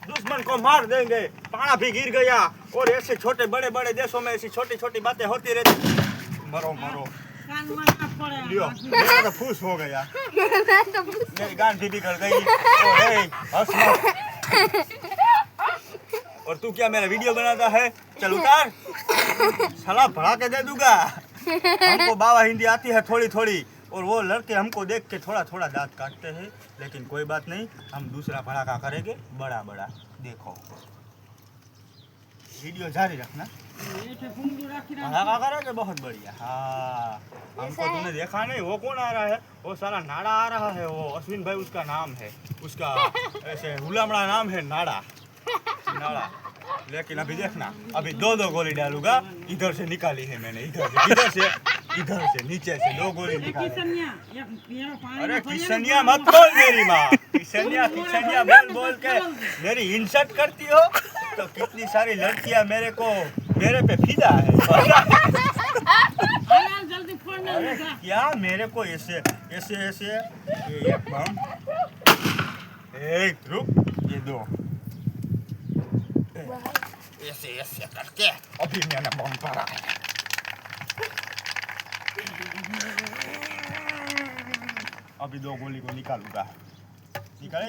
दुश्मन को मार देंगे। पाना भी गिर गया और ऐसे छोटे बड़े बड़े देशों में ऐसी छोटी छोटी बातें होती रहती। मरो मरो लियो, मेरा तो फूस हो गया, मेरी गांड भी बिगड़ गई। हंस मत। और तू क्या मेरा वीडियो बनाता है? चल उतार, साला भड़ा के दे दूंगा। हमको बाबा हिंदी आती है थोड़ी थोड़ी, और वो लड़के हमको देख के थोड़ा थोड़ा दांत काटते हैं, लेकिन कोई बात नहीं, हम दूसरा भड़ाका करेंगे बड़ा बड़ा। देखो वीडियो जारी रखना, भड़ाका करोगे बहुत बढ़िया। हाँ, हमको तूने देखा नहीं, वो कौन आ रहा है? वो सारा नाड़ा आ रहा है, वो अश्विन भाई उसका नाम है, उसका ऐसे हुलामड़ा नाम है नाड़ा नाड़ा। लेकिन अभी देखना, अभी दो दो गोली डालूंगा। इधर से निकाली है मैंने, इधर से नीचे से 2 गोली निकाली। अरे किसनिया मत बोल मेरी माँ, किसनिया बोल बोल के मेरी इंसल्ट करती हो। तो कितनी सारी लड़कियां मेरे पे फिदा है। अरे क्या मेरे को ऐसे ये बम, एक रुक, ये 2 ऐसे करके अभी मैंने बम पड़ा है। अभी 2 गोली को निकालूंगा। निकाल।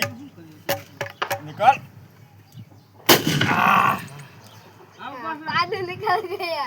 निकल गया।